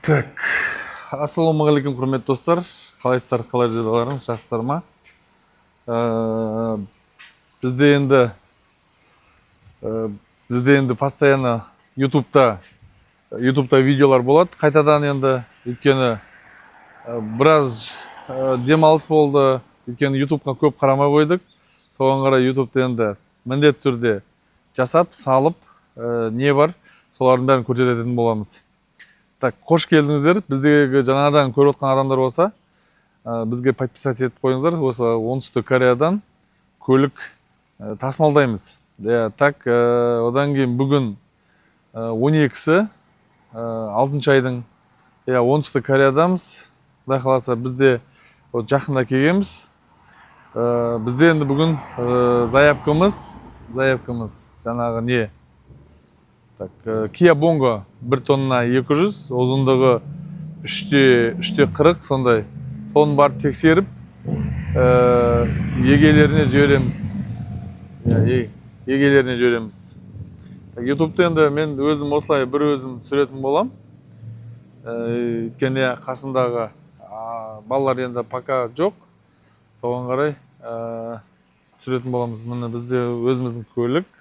Так, ассалаумағалейкум құрметті достар, қалайсыздар, қалай жүрсіздер, жақсыздар ма? Бізде енді постоянно ютубта видеолар болады, қайтадан енді, өйткені біраз демалыс болды, өйткені ютубқа көп қарамай қойдық. Соған қарай ютубты енді міндетті түрде жасап, салып, не бар, солардың бәрін көрсететін боламыз. Так, қош келдіңіздер. Біздегі жаңадан көріп отқан адамдар болса, бізге подписать етіп қойыңыздар. Осы оңтүстік Кореядан көлік тасымалдаймыз. Так, одан кейін бүгін 12-сі 6 айдың оңтүстік Кореядамыз. Құдай қаласа бізде жақында келгенбіз. Бізде енді бүгін заявкамыз жаңағы не? Так, Kia Bongo 1 тонна 200, ұзындығы 3-те 40, сондай. Соны барып тексеріп, егелеріне жібереміз. Ютубта енді мен өзім осылай бір өзім түсіретін болам. Өйткені қасымдағы балалар енді пока жоқ. Соған қарай түсіретін боламыз. Міне бізде өзіміздің көлік.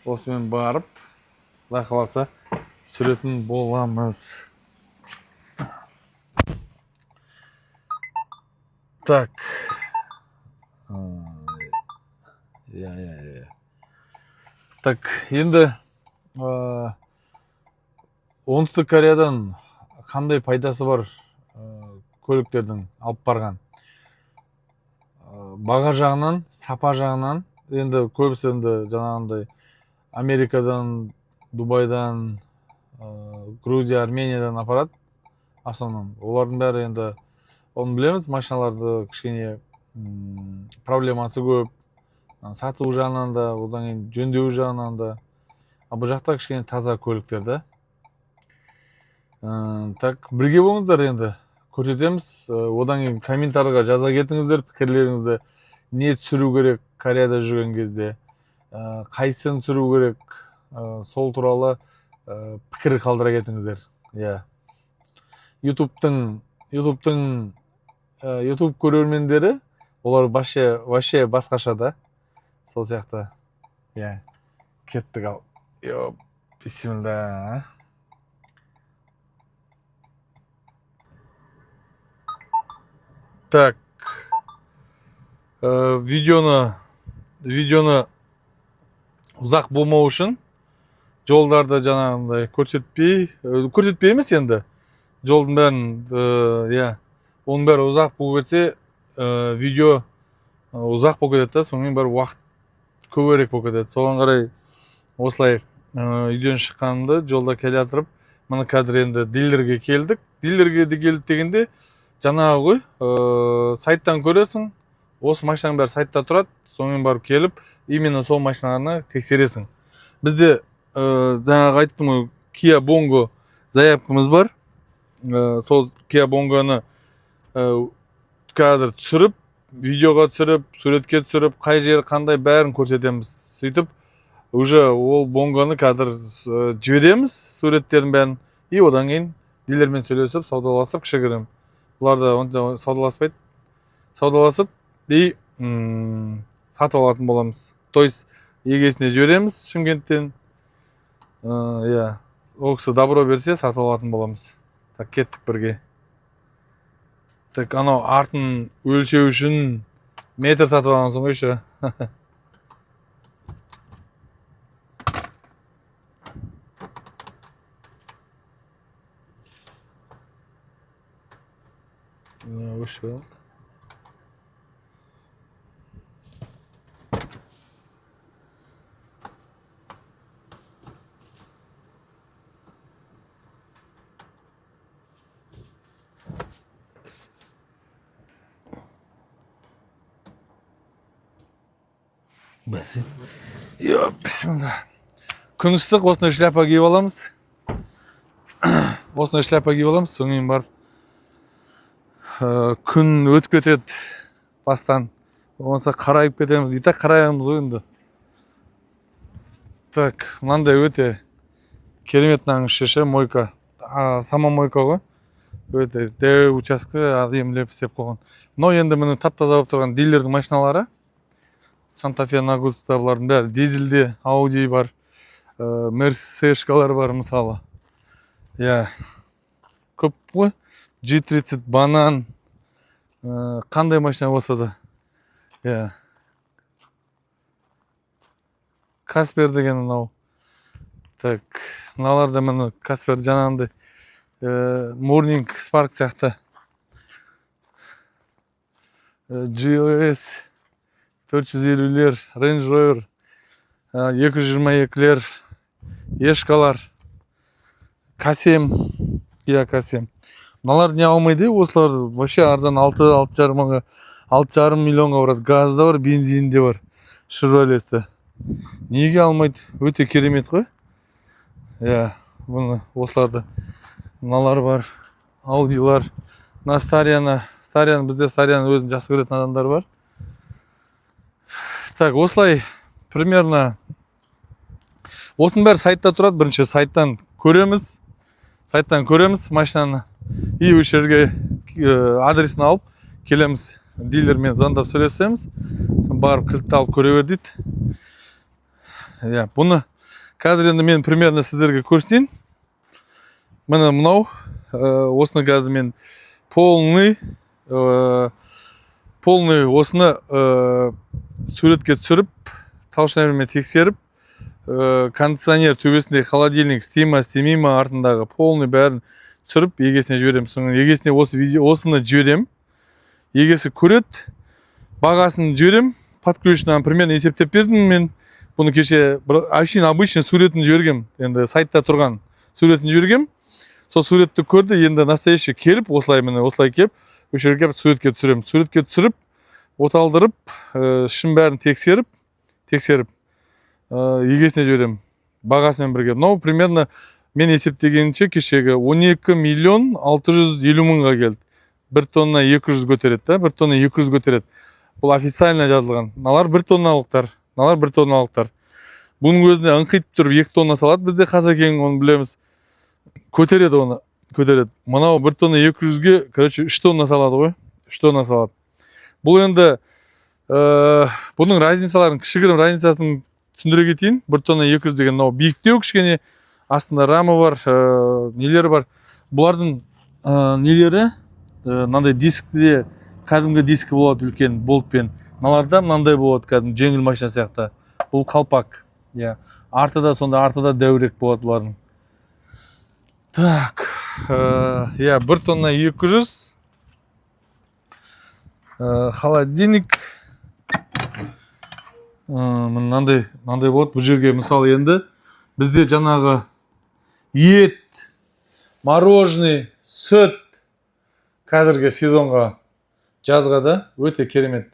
Осымен барып, Құдай қаласа түсіретін боламыз. Так. Так, енді оңтүстік Кореядан қандай пайдасы бар көліктердің алып барған? Баға жағынан, сапа жағынан, енді көбісі енді жаңағындай Америкадан, Дубайдан, Грузия, Армениядан апарат. Основном. Олардың бәрі енді, оны білеміз, машиналарды кішкене проблемасы көп. Сату жағынан да, одан кейін жөндеу жағынан да. Бұл жақта кішкене таза көліктер да. Так, бірге болыңыздар енді. Көрсетеміз. Одан кейін комментарийға жаза кетіңіздер пікірлеріңізді. Не түсіру керек Кореяда жүрген кезде? Қайсысын түсіру керек? Сол туралы пікір қалдыра кетіңіздер. YouTube көрермендері, олар вообще басқаша да. Сол сияқты. Кеттік ал. Бисмилла. Так. Видеоны ұзақ болмау үшін жолдарды жаңағындай көрсетпей емес енді. Жолдың бәрін, оның бәрі ұзақ болып кетсе, видео ұзақ болып кетеді, сонымен бәрі уақыт көбірек болып кетеді. Соған қарай осылай үйден шыққанымды жолда келе жатырып, мына қазір енді дилерге келдік. Дилерге келдік дегенде жаңағы ғой, сайттан көресің, осы машинаның бәрі сайтта тұрады, сонымен барып келіп, именно сол машиналарына тексересің. Бізде жаңағы айттым ғой, Kia Bongo заявкамыз бар. Сол Kia Bongo'ны қазір түсіріп, видеоға түсіріп, суретке түсіріп, қай жері қандай бәрін көрсетеміз. Сөйтіп, уже ол Bongo'ны қазір жібереміз, суреттерін бәрін. И одан кейін дилермен сөйлесіп, саудаласып, кішігірім. Бұларда онша саудаласпайды. Саудаласып, и сатып алатын боламыз. То есть, егесіне жібереміз Шымкенттен. Ол кісі добро берсе, сатып алатын боламыз. Так, кеттік бірге. Так, анау артын өлшеу үшін метр сатып алғансың ғой ше. Өшіп алды. Бисмилла. Күн ыстық, осындай шляпа киіп аламыз. Сонымен барып күн өтіп кетеді бастан. Болмаса қарайып кетеміз. И так қараймыз ғой енді. Так, мынандай өте керемет наңыз шеше, мойка. самомойка ғой. Өте дәу участка адемлеп істеп қойған. Мынау енді міне тап-таза болып тұрған дилердің машиналары. Santa Fe Agusta бұлардың бәрі дизельде, Audi бар, Mercedes-шкалар бар мысалы. Иә. Көп қой. G30 банан. Қандай машина болса да. Иә. Каспер деген мынау. Так, мыналар да міне Каспер жаңағындай Morning Spark сияқты. GLS 450-лер, Range Rover 222-лер, Ешкалар, К7, Kia К7. Мыналар не алмайды, осылар вообще арзан 6,5 мыңға, 6,5 миллионға барады. Газда бар, бензинде бар. Chevrolet'ті. Неге алмайды? Өте керемет қой. Иә, бұны осыларды. Мыналар бар, Audilар. Мына Старияны, бізде Старияны өзін жақсы көретін адамдар бар. Так, осылай примерно осының бәрі сайтта тұрады. Бірінші сайттан көреміз машинаны. И осы жерге адресін алып келеміз. Дилермен звондап сөйлесеміз. Барып кілтті алып көре бер дейді. Иә, бұны қазір енді мен примерно сіздерге көрсетейін. Міне мынау осыны қазір мен полный осыны суретке түсіріп, толщинамен тексеріп, кондиционер төбесінде холодильник істей ма артындағы полный бәрін түсіріп, егесіне жіберем. Соның егесіне осыны жіберем. Егесі көрет, бағасын жіберем. Подключеннан примерно есептеп бердім мен. Бұны кеше обычный суретін жібергем. Енді сайтта тұрған суретін жібергем. Сол суретті көрді, енді настоящий келіп, осылай келіп, осы жерге суретке түсірем. Суретке түсіріп, оталдырып, шын бәрін тексеріп, егесіне жіберем. Бағасымен бірге. Мынау примерно мен есептегенше кешегі 12 миллион 650 мыңға келді. 1 тонна 200 көтереді, 1 тонна 200 көтереді. Бұл официально жазылған. Налар 1 тонналықтар. Бұның өзінде ыңқитып тұрып 2 тонна салады. Бізде Қазекең оны білеміз. Көтереді. Мынау 1 тонна 200-ге, 3 тонна салады ғой. 3 тонна салады. Бұл енді бұның разницаларын, кішігірім разницасын түсіндіре кетейін. 1 тонна 200 деген мынау биіктеу кішкене, астында рамы бар, нелері бар. Бұлардың нелері мынандай дискіде, кәдімгі дискі болады үлкен болтпен. Мыналарда мынандай болады кәдімгі жеңіл машина сияқты. Бұл қалпак. Артыда дәурек болады бұлардың. Так, 1 тонна 200, холодильник, мынандай болады. Бұл жерге мысалы енді бізде жаңағы ет, мороженый, сүт қазіргі сезонға, жазға да өте керемет.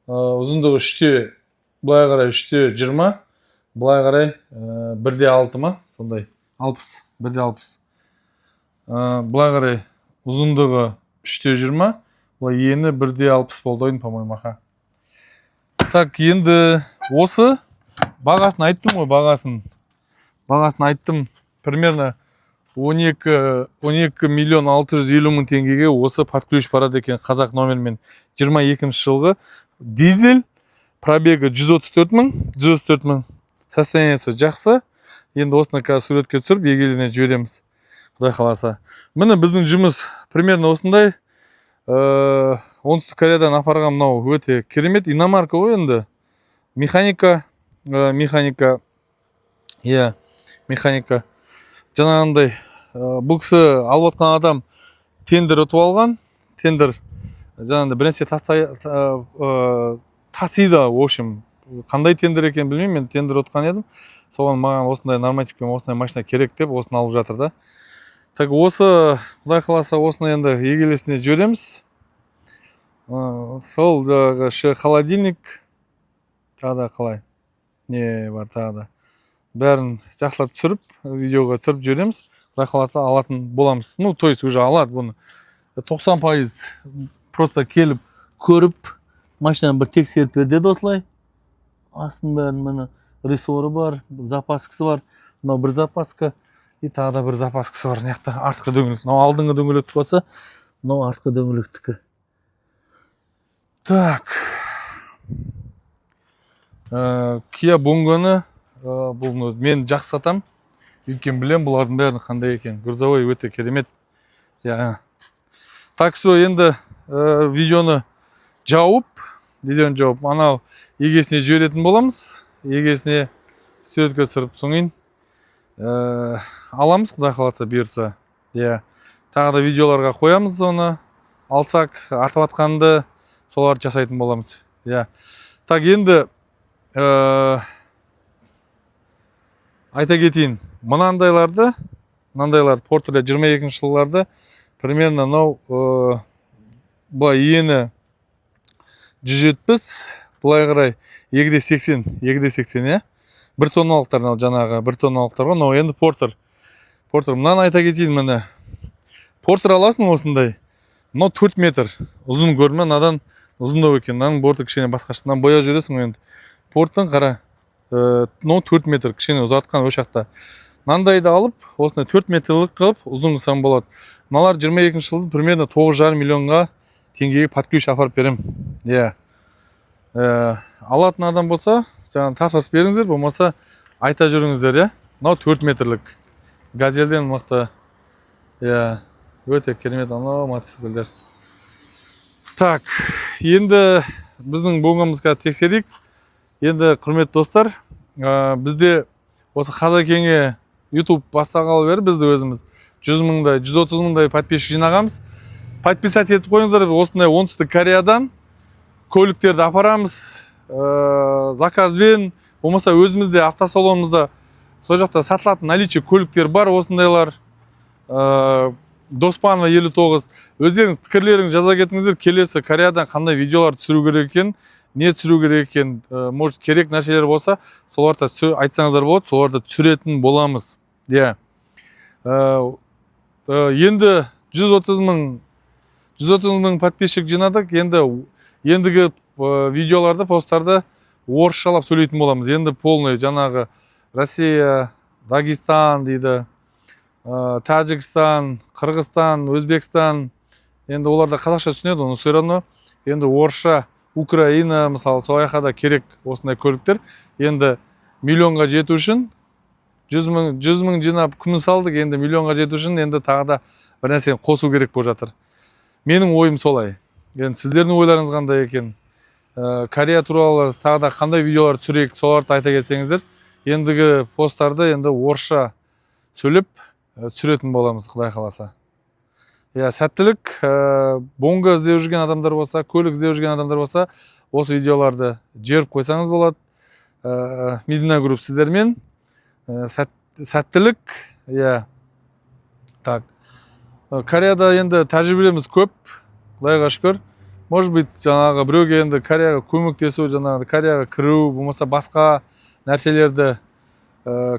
Ұзындығы 3-те, бұлай қарай 3-те 20, бұлай қарай 1-де 6 ма? Сондай 60, 1-де 60. Бұлай қарай ұзындығы 3-те 20, бұлай ені 1-де 60 болды ойын, по-моему, аха. Так, енді осы бағасын айттым ғой, бағасын айттым. Примерно 12 миллион 650 мың теңгеге осы подключ барады екен қазақ номермен. 22 жылғы дизель, пробегі 134 мың, состояниесі жақсы. Енді осыны қазір суретке түсіріп, егеліне жібереміз. Құдай қаласа. Міне біздің жұмыс примерно осындай. Оңтүстік Кореядан апарған мынау өте керемет. Иномарка ғой енді. Механика. Жаңағындай, бұл кісі алып отқан адам тендер ұтып алған. Тендер жаңағындай бірнәрсе тасиды, в общем. Қандай тендер екен білмеймін, мен тендер ұтқан едім. Соған маған осындай нормативпен осындай машина керек деп осыны алып жатыр да. Так, осы құдай қаласа осыны енді егелесіне жібереміз. Сол жаңағы холодильник тағы да қалай не бар тағы да. Бәрін жақсылап түсіріп, видеоға түсіріп жібереміз. Құдай қаласа алатын боламыз. Ну, то есть уже алады бұны. 90% просто келіп, көріп, машинаны бір тексеріп бердеді осылай. Астын бәрін міне рессоры бар, запаскасы бар. Мынау бір запаска. И тағы да бір запаскасы бар. Мына артқы дөңгелек. Мынау алдыңғы дөңгелектікі болса, мынау артқы дөңгелектікі. Так. Kia Bongo'ны бұл мен жақсы сатам. Өйткені білем бұлардың бәрін қандай екен. Грузовой өте керемет. Так что енді видеоны жауып, анау егесіне жіберетін боламыз. Егесіне суретке түсіріп соңын аламыз, құдай қаласа бұйырса. Тағы да видеоларға қоямыз оны. Алсақ, артып атқанды соларды жасайтын боламыз. Так, енді айта кетейін. Мынандайларды Porter 22 жылларды примерно мынау бұл ені 170, бұлай қарай 280, 1 тонналықтар, жаңағы 1 тонналықтар ғой, енді Porter. Мынаны айта кетейін, міне. Porter аласың осындай. Мынау 4 метр. Ұзын көрме, надан ұзындау екен. Мынаның борты кішкене басқашынан бояу жүресің енді. Porter'ын қара. Мынау 4 метр, кішкене ұзатқан ошақта. Мынандайды алып, осындай 4 метрлік қылып, ұзын қылсаң болады. Мыналар 22 жылды примерно 9,5 миллионға теңгеге подключ апарып берем. Алатын адам болса, тапсырыс беріңіздер, болмаса айта жүріңіздер. Мынау 4 метрлік. Газельден мықты. Өте керемет анау мотоциклдер. Так, енді біздің Bongo'мызға тексерейік. Енді құрметті достар, бізде осы Қазакеңе YouTube бастағалы бері бізді өзіміз 100 мыңдай, 130 мыңдай подписчик жинағамыз. Подписать етіп қойыңыздар, осындай оңтүстік Кореядан көліктерді апарамыз, заказбен, болмаса өзімізде автосалонымызда сол жақта сатылатын наличие көліктер бар, осындайлар. Доспанова 59. Өздеріңіз пікірлеріңізді жаза кетіңіздер, келесі Кореядан қандай видеолар түсіру керек екен, не түсіру керек екен, может керек нәрселер болса, соларды айтсаңыздар болады, соларды түсіретін боламыз. Енді 130 мың подписчик жинадық. Ендігі видеоларды, посттарды орысшалап сөйлейтін боламыз. Енді полный жаңағы Россия, Дагестан дейді, Тәжікстан, Қырғызстан, Өзбекстан. Енді оларда қазақша түсінеді, оны все равно. Енді орысша, Украина, мысалы, сол аяқада керек осындай көліктер. Енді миллионға жету үшін 100 мың жинап күміс алдық, енді миллионға жету үшін енді тағы да бір нәрсені қосу керек болып жатыр. Менің ойым солай. Енді сіздердің ойларыңыз қандай екен? Корея туралы тағы да қандай видеолар түсірейік, соларды айта кетсеңіздер. Ендігі посттарды енді орысша сөйлеп түсіретін боламыз, құдай қаласа. Сәттілік. Bongo іздеп жүрген адамдар болса, көлік іздеп жүрген адамдар болса, осы видеоларды жеріп қойсаңыз болады. Медина Group сіздермен. Сәттілік. Так. Кореяда енді тәжірибеміз көп, құдайға шүкір. Может быть, жаңағы біреуге енді Кореяға көмектесу, жаңағы Кореяға кіру, болмаса басқа нәрселерді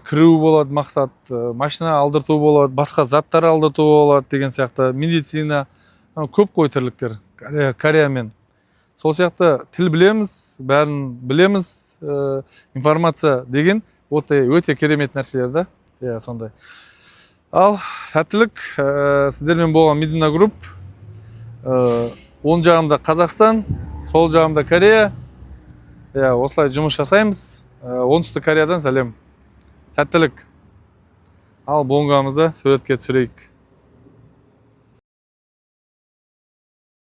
кіру болады мақсат, машина алдырту болады, басқа заттар алдырту болады деген сияқты, медицина, көп қой тірліктер Кореямен. Сол сияқты тіл білеміз, бәрін білеміз, информация деген өте керемет нәрселерді. Сондай. Ал сәттілік, сіздермен болған Медина Group. Оң жағымда Қазақстан, сол жағымда Корея. Осылай жұмыс жасаймыз. Оңтүстік Кореядан сәлем. Сәттілік. Ал Bongo'мызды суретке түсірейік.